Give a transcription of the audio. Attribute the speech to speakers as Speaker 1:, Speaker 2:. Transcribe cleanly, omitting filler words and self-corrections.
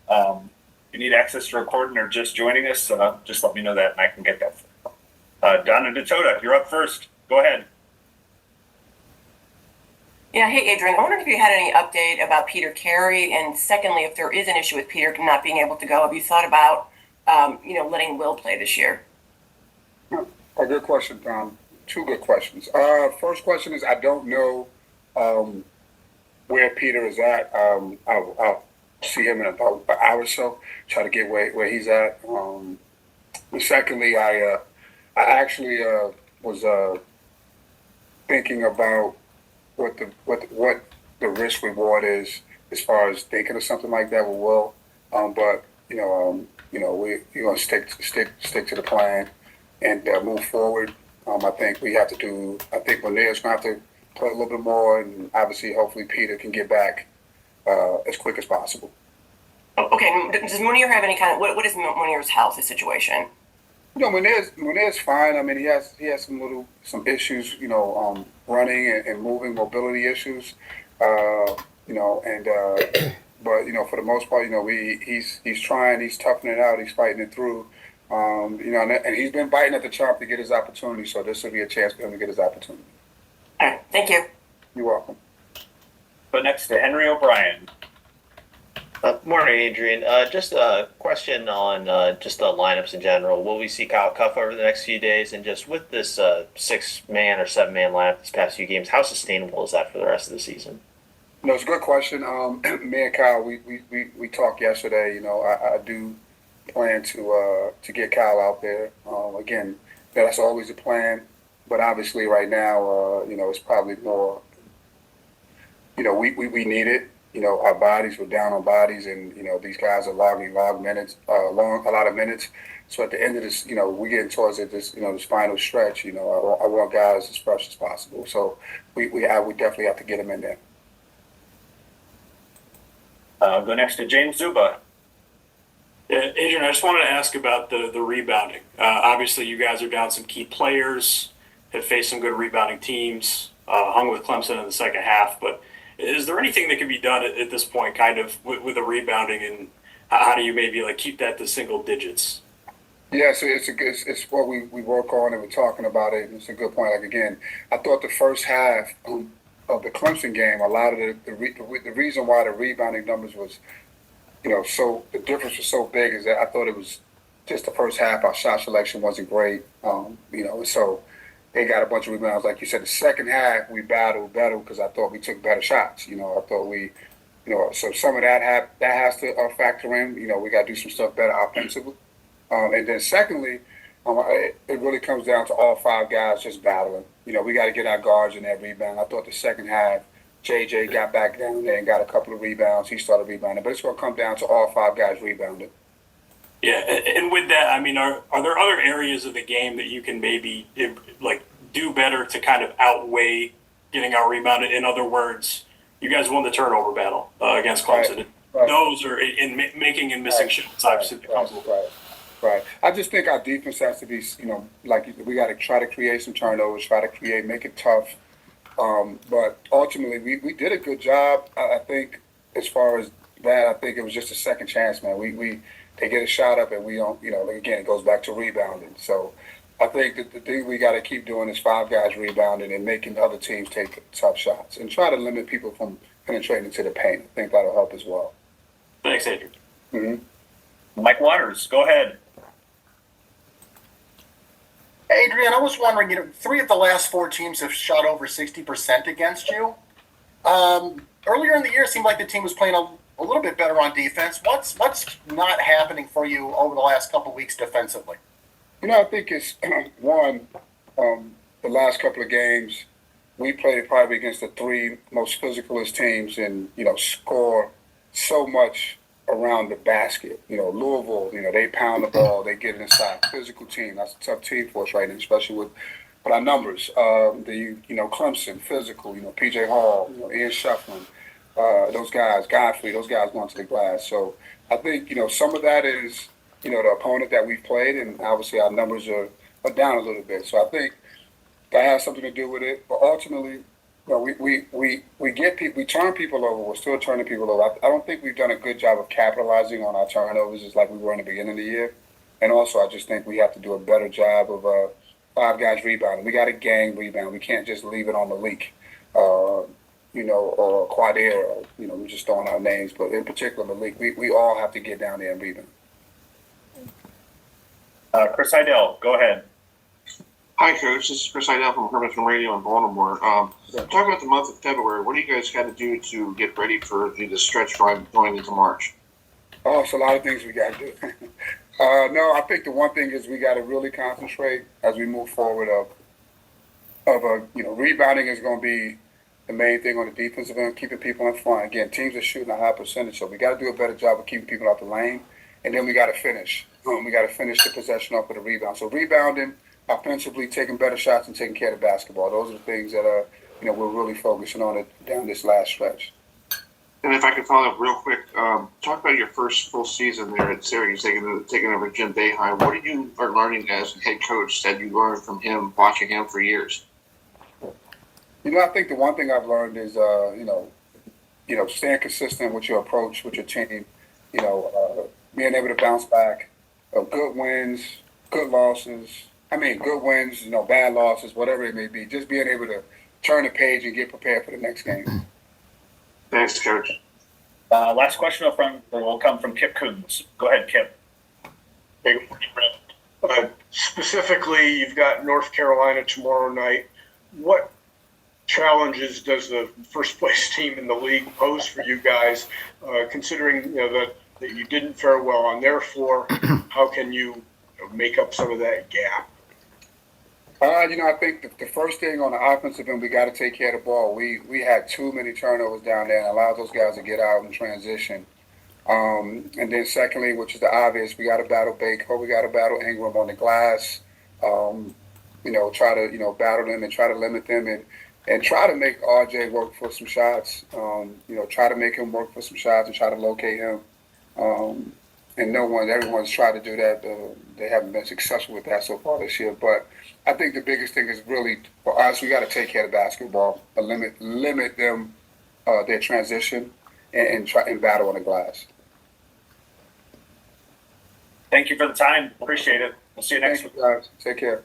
Speaker 1: If you need access to recording or just joining us, just let me know that and I can get that. Donna Dakota, you're up first. Go ahead.
Speaker 2: Yeah, hey Adrian, I wondered if you had any update about Peter Carey, and secondly, if there is an issue with Peter not being able to go, have you thought about, letting Will play this year?
Speaker 3: A good question, Tom. Two good questions. First question is I don't know where Peter is at. I'll see him in about an hour or so. Try to get where he's at. Secondly, I actually was thinking about what the risk reward is as far as thinking of something like that with Will. But we're gonna stick to the plan and move forward. I think we have to do. I think Lanier's gonna have to play a little bit more, and obviously, hopefully, Peter can get back as quick as possible.
Speaker 2: Okay, does Munir have any kind of what is Munir's health situation?
Speaker 3: Munir's fine. I mean, he has some issues. Running and moving, mobility issues. But for the most part, he's trying. He's toughing it out. He's fighting it through. And he's been biting at the chomp to get his opportunity. So this will be a chance for him to get his opportunity.
Speaker 2: All right, thank you.
Speaker 3: You're welcome.
Speaker 1: But next to Henry O'Brien.
Speaker 4: Morning, Adrian. Just a question on just the lineups in general. Will we see Kyle Cuff over the next few days? And just with this 6-man or 7-man lineup this past few games, how sustainable is that for the rest of the season?
Speaker 3: No, it's a good question. Me and Kyle, we talked yesterday. I do plan to get Kyle out there. Again, that's always a plan. But obviously, right now, it's probably more. We need it. Our bodies, we're down on bodies, and these guys are logging minutes, a lot of minutes. So at the end of this, we're getting towards this final stretch. I want guys as fresh as possible. So we definitely have to get them in there.
Speaker 1: Go next to James Zuba.
Speaker 5: Yeah, Adrian, I just wanted to ask about the rebounding. Obviously, you guys are down some key players, have faced some good rebounding teams, hung with Clemson in the second half, but is there anything that can be done at this point, kind of with the rebounding, and how do you maybe keep that to single digits?
Speaker 3: Yeah, so it's what we work on, and we're talking about it. It's a good point. Again, I thought the first half of the Clemson game, a lot of the reason why the rebounding numbers was, so the difference was so big is that I thought it was just the first half. Our shot selection wasn't great, so. They got a bunch of rebounds. Like you said, the second half, we battled better because I thought we took better shots. I thought so some of that has to factor in. We got to do some stuff better offensively. And then secondly, it really comes down to all 5 guys just battling. We got to get our guards in that rebound. I thought the second half, JJ got back down there and got a couple of rebounds. He started rebounding. But it's going to come down to all 5 guys rebounding.
Speaker 5: Yeah, and with that, I mean, are there other areas of the game that you can maybe do better to kind of outweigh getting out rebounded? In other words, you guys won the turnover battle against Clemson. Right. Those are in making and missing shots. Obviously,
Speaker 3: right. I just think our defense has to be, we got to try to create some turnovers, make it tough. But ultimately, we did a good job. I think as far as that, I think it was just a second chance, man. They get a shot up and we don't, again, it goes back to rebounding. So I think that the thing we got to keep doing is 5 guys rebounding and making other teams take tough shots and try to limit people from penetrating into the paint. I think that'll help as well.
Speaker 5: Thanks, Adrian.
Speaker 3: Mm-hmm.
Speaker 1: Mike Waters, go ahead.
Speaker 6: Adrian, I was wondering, 3 of the last 4 teams have shot over 60% against you. Earlier in the year, it seemed like the team was playing a little bit better on defense. What's not happening for you over the last couple of weeks defensively?
Speaker 3: I think it's one. The last couple of games, we played probably against the 3 most physicalist teams, and score so much around the basket. Louisville, they pound the ball, they get it inside. Physical team, that's a tough team for us right now, especially with our numbers. Clemson, physical. PJ Hall, Ian Shufflin. Those guys, Godfrey, those guys want to the glass. So I think, some of that is, the opponent that we've played, and obviously our numbers are down a little bit. So I think that has something to do with it. But ultimately, Well, we get people, we turn people over. We're still turning people over. I don't think we've done a good job of capitalizing on our turnovers, just like we were in the beginning of the year. And also, I just think we have to do a better job of five guys rebounding. We got to gang rebound. We can't just leave it on the leak, or Quadir. Or, we're just throwing out names, but in particular, Malik, we all have to get down there and rebound.
Speaker 1: Chris Idell, go ahead.
Speaker 7: Hi, Coach. This is Chris Idell from Hermanton Radio in Baltimore. Talk about the month of February. What do you guys got to do to get ready for the stretch run going into March?
Speaker 3: Oh, it's a lot of things we got to do. No, I think the one thing is we got to really concentrate as we move forward. Rebounding is going to be the main thing on the defensive end, keeping people in front. Again, teams are shooting a high percentage, so we got to do a better job of keeping people out the lane, and then we got to finish. We got to finish the possession off with a rebound. So rebounding, offensively, taking better shots and taking care of the basketball. Those are the things that we're really focusing on it down this last stretch.
Speaker 7: And if I could follow up real quick, talk about your first full season there at Syracuse, taking over Jim Boeheim. What are you learning as head coach that you learned from him, watching him for years?
Speaker 3: I think the one thing I've learned is, staying consistent with your approach, with your team, being able to bounce back, good wins, good losses. Good wins, bad losses, whatever it may be. Just being able to turn the page and get prepared for the next game.
Speaker 7: Thanks, Coach.
Speaker 1: Last question will come from Kip Coons. Go ahead, Kip.
Speaker 8: Hey, good morning, Brett. Specifically, you've got North Carolina tomorrow night. What challenges does the first place team in the league pose for you guys, considering that you didn't fare well on their floor? How can you make up some of that gap?
Speaker 3: I think the first thing on the offensive end, we got to take care of the ball. We had too many turnovers down there and allowed those guys to get out and transition. And then secondly, which is the obvious, we got to battle Baker. We got to battle Ingram on the glass. Try to, battle them and try to limit them and try to make RJ work for some shots. Try to make him work for some shots and try to locate him. And everyone's tried to do that. They haven't been successful with that so far this year. But I think the biggest thing is really for us, we got to take care of basketball, limit them their transition, and try and battle on the glass.
Speaker 1: Thank you for the time. Appreciate it. We'll see you next week.
Speaker 3: Thank you, guys. Take care.